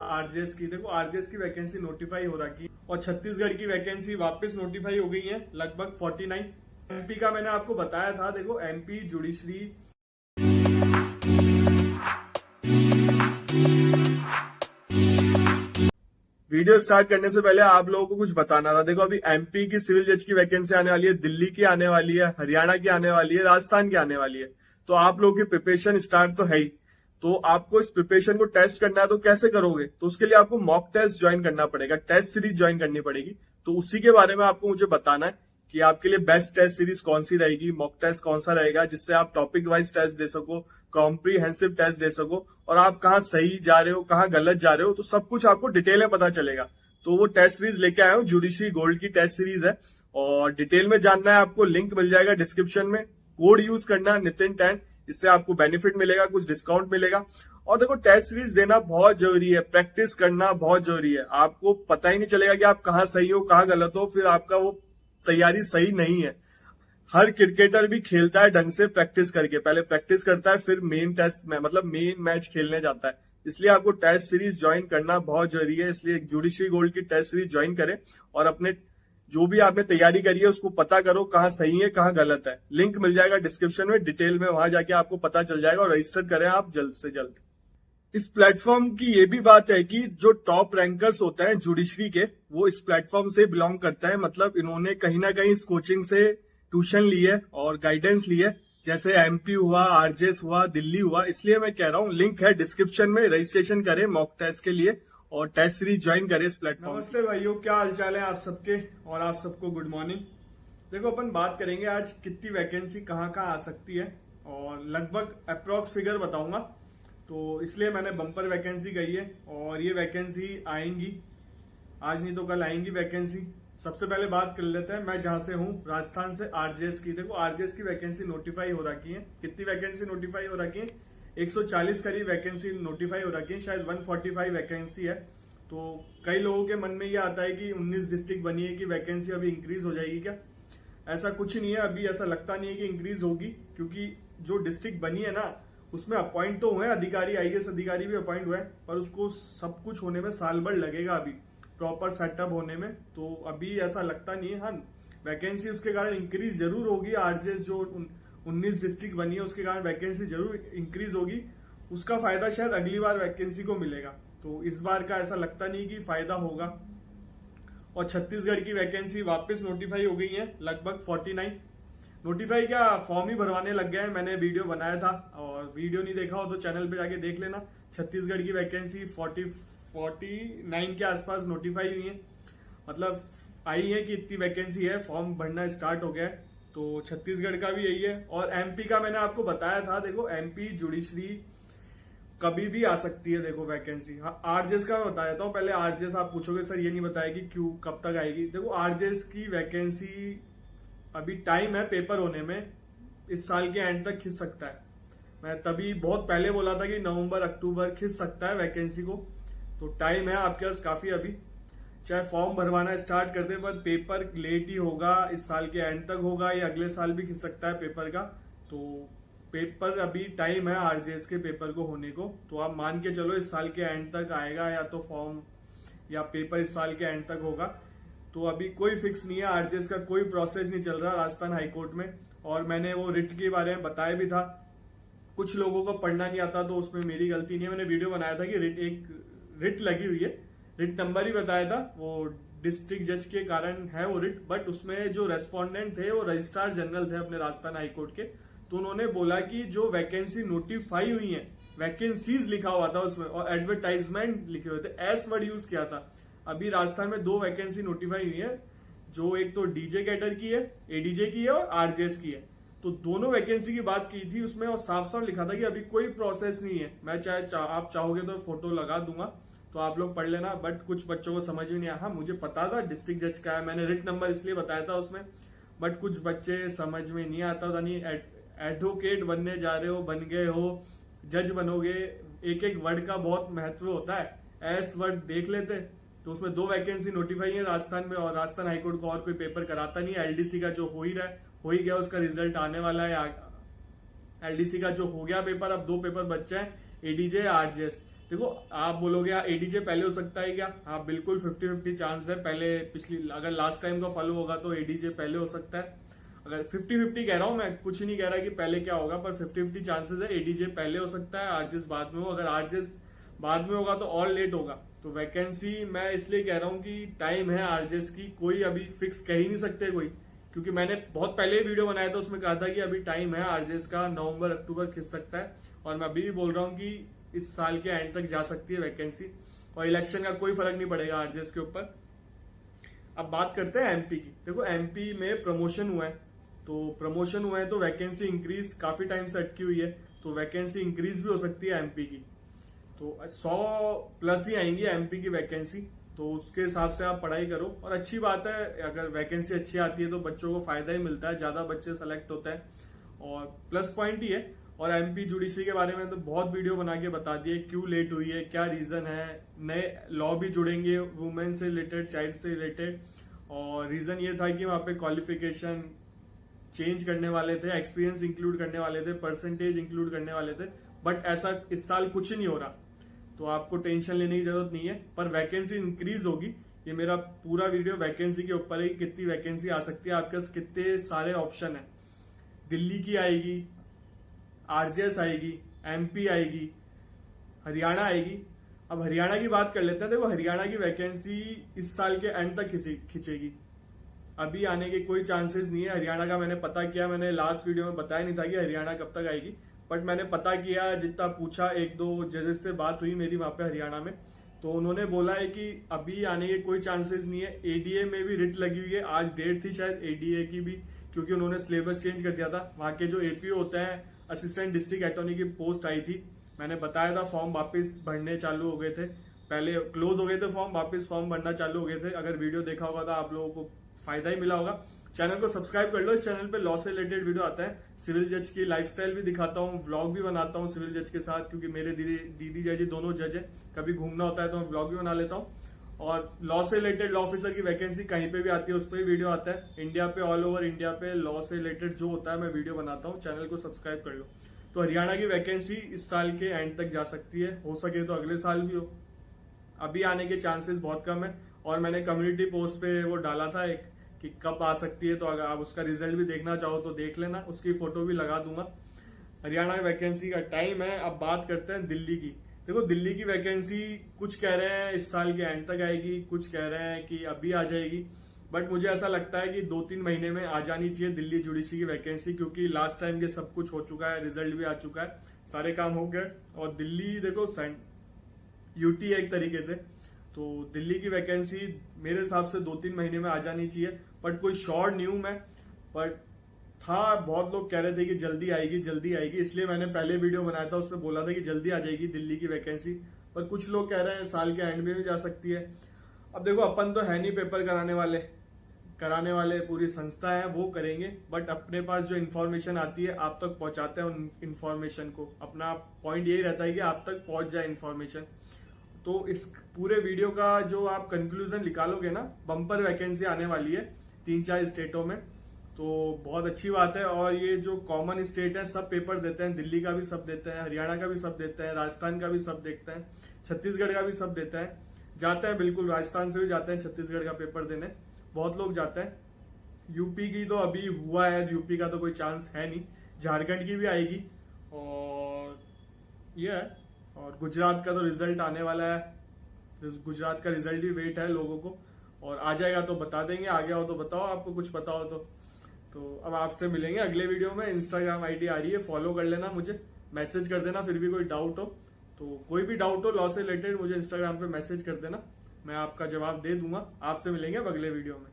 RJS की। देखो RJS की वैकेंसी नोटिफाई हो रखी है और छत्तीसगढ़ की वैकेंसी वापस नोटिफाई हो गई है लगभग 49। एमपी का मैंने आपको बताया था। देखो एमपी जुडिशरी वीडियो स्टार्ट करने से पहले आप लोगों को कुछ बताना था। देखो अभी एमपी की सिविल जज की वैकेंसी आने वाली है, दिल्ली की आने वाली है, हरियाणा की आने वाली है, राजस्थान की आने वाली है। तो आप लोगों की प्रिपरेशन स्टार्ट तो है ही। तो आपको इस प्रिपरेशन को टेस्ट करना है तो कैसे करोगे? तो उसके लिए आपको मॉक टेस्ट ज्वाइन करना पड़ेगा, टेस्ट सीरीज ज्वाइन करनी पड़ेगी। तो उसी के बारे में आपको मुझे बताना है कि आपके लिए बेस्ट टेस्ट सीरीज कौन सी रहेगी, मॉक टेस्ट कौन सा रहेगा जिससे आप टॉपिक वाइज टेस्ट दे सको, कॉम्प्रीहेंसिव टेस्ट दे सको, और आप कहाँ सही जा रहे हो कहाँ गलत जा रहे हो, तो सब कुछ आपको डिटेल में पता चलेगा। तो वो टेस्ट सीरीज लेके आया हूँ, जुडिशरी गोल्ड की टेस्ट सीरीज है और डिटेल में जानना है आपको, लिंक मिल जाएगा डिस्क्रिप्शन में। कोड यूज करना है नितिन 10, इससे आपको बेनिफिट मिलेगा, कुछ डिस्काउंट मिलेगा। और देखो टेस्ट सीरीज देना बहुत जरूरी है, प्रैक्टिस करना बहुत जरूरी है। आपको पता ही नहीं चलेगा कि आप कहाँ सही हो कहाँ गलत हो, फिर आपका वो तैयारी सही नहीं है। हर क्रिकेटर भी खेलता है ढंग से प्रैक्टिस करके, पहले प्रैक्टिस करता है फिर मेन टेस्ट में मतलब मेन मैच खेलने जाता है। इसलिए आपको टेस्ट सीरीज ज्वाइन करना बहुत जरूरी है। इसलिए जुडिशरी गोल्ड की टेस्ट सीरीज ज्वाइन करें और अपने जो भी आपने तैयारी करी है उसको पता करो कहाँ सही है कहाँ गलत है। लिंक मिल जाएगा डिस्क्रिप्शन में डिटेल में, वहां जाके आपको पता चल जाएगा और रजिस्टर करें आप जल्द से जल्द। इस प्लेटफॉर्म की ये भी बात है कि जो टॉप रैंकर्स होते हैं जुडिशरी के, वो इस प्लेटफॉर्म से बिलोंग करते हैं। मतलब इन्होंने कहीं ना कहीं इस कोचिंग से ट्यूशन ली है और गाइडेंस ली है, जैसे एमपी हुआ, आरजेएस हुआ, दिल्ली हुआ। इसलिए मैं कह रहा हूँ लिंक है डिस्क्रिप्शन में, रजिस्ट्रेशन करें मॉक टेस्ट के लिए और टेस्ट सीरीज ज्वाइन करें इस प्लेटफॉर्म। नमस्ते भाइयों, क्या हालचाल है आप सबके, और आप सबको गुड मॉर्निंग। देखो अपन बात करेंगे आज कितनी वैकेंसी कहाँ कहाँ आ सकती है और लगभग अप्रोक्स फिगर बताऊंगा। तो इसलिए मैंने बम्पर वैकेंसी गई है और ये वैकेंसी आएंगी, आज नहीं तो कल आएंगी वैकेंसी। सबसे पहले बात कर लेते हैं मैं जहां से हूं, राजस्थान से, आरजेएस की। देखो आरजेएस की वैकेंसी नोटिफाई हो रखी है। कितनी वैकेंसी नोटिफाई हो रखी है? 140 करीब वैकेंसी नोटिफाई हो रखी है, शायद 145 वैकेंसी है। तो कई लोगों के मन में ये आता है कि 19 डिस्ट्रिक्ट बनी है कि वैकेंसी अभी इंक्रीज हो जाएगी क्या? ऐसा कुछ नहीं है, अभी ऐसा लगता नहीं है कि इंक्रीज होगी, क्योंकि जो डिस्ट्रिक्ट बनी है ना उसमें अपॉइंट तो हुए अधिकारी, आईएएस अधिकारी भी अपॉइंट हुए, पर उसको सब कुछ होने में साल भर लगेगा अभी प्रॉपर सेटअप होने में। तो अभी ऐसा लगता नहीं है। हाँ, वैकेंसी उसके कारण इंक्रीज जरूर होगी। आरजेएस जो 19 डिस्ट्रिक्ट बनी है उसके कारण वैकेंसी जरूर इंक्रीज होगी। उसका फायदा शायद अगली बार वैकेंसी को मिलेगा। तो इस बार का ऐसा लगता नहीं कि फायदा होगा। और छत्तीसगढ़ की वैकेंसी वापस नोटिफाई हो गई है लगभग 49। नोटिफाई क्या, फॉर्म ही भरवाने लग गए हैं। मैंने वीडियो बनाया था और वीडियो नहीं देखा हो तो चैनल पे जाके देख लेना। छत्तीसगढ़ की वैकेंसी 49 के आसपास नोटिफाई हुई है, मतलब आई है कि इतनी वैकेंसी है, फॉर्म भरना स्टार्ट हो गया है। तो छत्तीसगढ़ का भी यही है। और एमपी का मैंने आपको बताया था। देखो एमपी जुडिशरी कभी भी आ सकती है देखो वैकेंसी। हाँ, आरजेएस का मैं बता देता हूँ पहले। आरजेएस आप पूछोगे सर ये नहीं बताया कि क्यों कब तक आएगी। देखो आरजेएस की वैकेंसी अभी टाइम है पेपर होने में, इस साल के एंड तक खिंच सकता है। मैं तभी बहुत पहले बोला था कि नवंबर अक्टूबर खिंच सकता है वैकेंसी को। तो टाइम है आपके पास काफी अभी। चाहे फॉर्म भरवाना स्टार्ट कर दे, पर पेपर लेट ही होगा, इस साल के एंड तक होगा या अगले साल भी खिंच सकता है पेपर का। तो पेपर अभी टाइम है आरजेएस के पेपर को होने को। तो आप मान के चलो इस साल के एंड तक आएगा, या तो फॉर्म या पेपर इस साल के एंड तक होगा। तो अभी कोई फिक्स नहीं है, आरजेएस का कोई प्रोसेस नहीं चल रहा राजस्थान हाईकोर्ट में। और मैंने वो रिट के बारे में बताया भी था। कुछ लोगों को पढ़ना नहीं आता तो उसमें मेरी गलती नहीं है। मैंने वीडियो बनाया था कि रिट लगी हुई है, रिट नंबर ही बताया था। वो डिस्ट्रिक्ट जज के कारण है वो रिट, बट उसमें जो रेस्पोंडेंट थे वो रजिस्ट्रार जनरल थे अपने राजस्थान हाईकोर्ट के। तो उन्होंने बोला कि जो वैकेंसी नोटिफाई हुई है, वैकेंसीज लिखा हुआ था उसमें और एडवर्टाइजमेंट लिखे हुए थे, एस वर्ड यूज किया था। अभी राजस्थान में 2 वैकेंसी नोटिफाई हुई है, जो एक तो डीजे कैडर की है, एडीजे की है और आरजेएस की है। तो दोनों वैकेंसी की बात की थी उसमें और साफ साफ लिखा था कि अभी कोई प्रोसेस नहीं है। मैं आप चाहोगे तो फोटो लगा दूंगा तो आप लोग पढ़ लेना। बट कुछ बच्चों को समझ में नहीं आया। हाँ, मुझे पता था डिस्ट्रिक्ट जज का है, मैंने रिट नंबर इसलिए बताया था उसमें, बट कुछ बच्चे समझ में नहीं आता था। नहीं, एडवोकेट बनने जा रहे हो, बन गए हो, जज बनोगे, एक एक वर्ड का बहुत महत्व होता है। एस वर्ड देख लेते। तो उसमें 2 वैकेंसी नोटिफाई है राजस्थान में और राजस्थान हाईकोर्ट को और कोई पेपर कराता नहीं है। एलडीसी का जो हो ही रहा है, हो ही गया, उसका रिजल्ट आने वाला है। एलडीसी का जो हो गया पेपर, अब 2 पेपर बच्चे हैं, एडीजे आरजेएस। देखो आप बोलोगे हाँ एडीजे पहले हो सकता है क्या? हाँ बिल्कुल 50-50 चांस है। पहले पिछली अगर लास्ट टाइम का फॉलो होगा तो एडीजे पहले हो सकता है। अगर 50-50 कह रहा हूं मैं, कुछ नहीं कह रहा कि पहले क्या होगा, पर 50-50 चांसेस है एडीजे पहले हो सकता है, आरजेस बाद में हो। अगर आरजेस बाद में होगा तो और लेट होगा। तो वैकेंसी मैं इसलिए कह रहा हूं कि टाइम है आरजेस की, कोई अभी फिक्स कह ही नहीं सकते कोई, क्योंकि मैंने बहुत पहले ही वीडियो बनाया था उसमें कहा था कि अभी टाइम है आरजेस का, नवंबर अक्टूबर खिंच सकता है। और मैं अभी भी बोल रहा हूं कि इस साल के एंड तक जा सकती है वैकेंसी, और इलेक्शन का कोई फर्क नहीं पड़ेगा आरजेस के ऊपर। अब बात करते हैं एमपी की। देखो एमपी में प्रमोशन हुआ है, तो प्रमोशन हुआ है तो वैकेंसी इंक्रीज काफी टाइम से अटकी हुई है, तो वैकेंसी इंक्रीज भी हो सकती है एमपी की। तो 100 प्लस ही आएंगी एमपी की वैकेंसी, तो उसके हिसाब से आप पढ़ाई करो। और अच्छी बात है, अगर वैकेंसी अच्छी आती है तो बच्चों को फायदा ही मिलता है, ज्यादा बच्चे सेलेक्ट होते हैं और प्लस पॉइंट ही है। और एमपी जुडिशरी के बारे में तो बहुत वीडियो बना के बता दिए क्यों लेट हुई है, क्या रीजन है। नए लॉ भी जुड़ेंगे वुमेन से रिलेटेड, चाइल्ड से रिलेटेड, और रीजन ये था कि वहां पे क्वालिफिकेशन चेंज करने वाले थे, एक्सपीरियंस इंक्लूड करने वाले थे, परसेंटेज इंक्लूड करने वाले थे, बट ऐसा इस साल कुछ नहीं हो रहा, तो आपको टेंशन लेने की जरूरत नहीं है। पर वैकेंसी इंक्रीज होगी। ये मेरा पूरा वीडियो वैकेंसी के ऊपर है कि कितनी वैकेंसी आ सकती है, आपके पास कितने सारे ऑप्शन है। दिल्ली की आएगी, आरजेएस आएगी, एमपी आएगी, हरियाणा आएगी। अब हरियाणा की बात कर लेते हैं। देखो हरियाणा की वैकेंसी इस साल के एंड तक खिंचेगी, अभी आने के कोई चांसेस नहीं है। हरियाणा का मैंने पता किया, मैंने लास्ट वीडियो में बताया नहीं था कि हरियाणा कब तक आएगी, बट मैंने पता किया, जितना पूछा, एक दो जजेस से बात हुई मेरी वहां पे हरियाणा में, तो उन्होंने बोला है कि अभी आने के कोई चांसेस नहीं है। एडीए में भी रिट लगी हुई है, आज डेट थी शायद एडीए की भी, क्योंकि उन्होंने सिलेबस चेंज कर दिया था। वहां के जो एपीओ होते हैं, असिस्टेंट डिस्ट्रिक्ट अटॉर्नी की पोस्ट आई थी, मैंने बताया था फॉर्म वापस भरने चालू हो गए थे, पहले क्लोज हो गए थे फॉर्म, वापस फॉर्म भरना चालू हो गए थे। अगर वीडियो देखा होगा तो आप लोगों को फायदा ही मिला होगा। चैनल को सब्सक्राइब कर लो, इस चैनल पे लॉ से रिलेटेड वीडियो आता है, सिविल जज की लाइफस्टाइल भी दिखाता हूँ, व्लॉग भी बनाता हूँ सिविल जज के साथ, क्योंकि मेरे दीदी जजी दोनों जज है, कभी घूमना होता है तो मैं व्लॉग भी बना लेता हूँ। और लॉ से रिलेटेड, लॉ ऑफिसर की वैकेंसी कहीं पे भी आती है उस पर भी वीडियो आता है। इंडिया पे, ऑल ओवर इंडिया पे लॉ से रिलेटेड जो होता है मैं वीडियो बनाता हूँ, चैनल को सब्सक्राइब कर लो। तो हरियाणा की वैकेंसी इस साल के एंड तक जा सकती है, हो सके तो अगले साल भी हो, अभी आने के चांसेस बहुत कम है। और मैंने कम्युनिटी पोस्ट पे वो डाला था एक कि कब आ सकती है, तो अगर आप उसका रिजल्ट भी देखना चाहो तो देख लेना, उसकी फोटो भी लगा दूंगा। हरियाणा की वैकेंसी का टाइम है। अब बात करते हैं दिल्ली की। देखो दिल्ली की वैकेंसी कुछ कह रहे हैं इस साल के एंड तक आएगी, कुछ कह रहे हैं कि अभी आ जाएगी, बट मुझे ऐसा लगता है कि 2-3 महीने में आ जानी चाहिए दिल्ली जुडिशरी की वैकेंसी, क्योंकि लास्ट टाइम के सब कुछ हो चुका है, रिजल्ट भी आ चुका है, सारे काम हो गए। और दिल्ली देखो यूटी है एक तरीके से, तो दिल्ली की वैकेंसी मेरे हिसाब से 2-3 महीने में आ जानी चाहिए, बट कोई श्योर न्यू में, बट था बहुत लोग कह रहे थे कि जल्दी आएगी जल्दी आएगी, इसलिए मैंने पहले वीडियो बनाया था, उसमें बोला था कि जल्दी आ जाएगी दिल्ली की वैकेंसी, पर कुछ लोग कह रहे हैं साल के एंड में भी जा सकती है। अब देखो अपन तो है नहीं पेपर कराने वाले पूरी संस्था है, वो करेंगे, बट अपने पास जो इन्फॉर्मेशन आती है आप तक पहुंचाते हैं उन इन्फॉर्मेशन को। अपना पॉइंट यही रहता है कि आप तक पहुंच जाए इन्फॉर्मेशन। तो इस पूरे वीडियो का जो आप कंक्लूजन निकालोगे ना, बम्पर वैकेंसी आने वाली है 3-4 स्टेटों में, तो बहुत अच्छी बात है। और ये जो कॉमन स्टेट है सब पेपर देते हैं, दिल्ली का भी सब देते हैं, हरियाणा का भी सब देते हैं, राजस्थान का भी सब देखते हैं, छत्तीसगढ़ का भी सब देते हैं, जाते हैं बिल्कुल, राजस्थान से भी जाते हैं छत्तीसगढ़ का पेपर देने, बहुत लोग जाते हैं। यूपी की तो अभी हुआ है, यूपी का तो कोई चांस है नहीं, झारखंड की भी आएगी, और ये है। और गुजरात का तो रिजल्ट आने वाला है, गुजरात का रिजल्ट भी वेट है लोगों को, और आ जाएगा तो बता देंगे, आ गया हो तो बताओ, आपको कुछ पता हो तो अब आपसे मिलेंगे अगले वीडियो में। इंस्टाग्राम आईडी आ रही है, फॉलो कर लेना, मुझे मैसेज कर देना फिर भी कोई डाउट हो तो, कोई भी डाउट हो लॉ से रिलेटेड मुझे इंस्टाग्राम पे मैसेज कर देना, मैं आपका जवाब दे दूंगा। आपसे मिलेंगे अब अगले वीडियो में।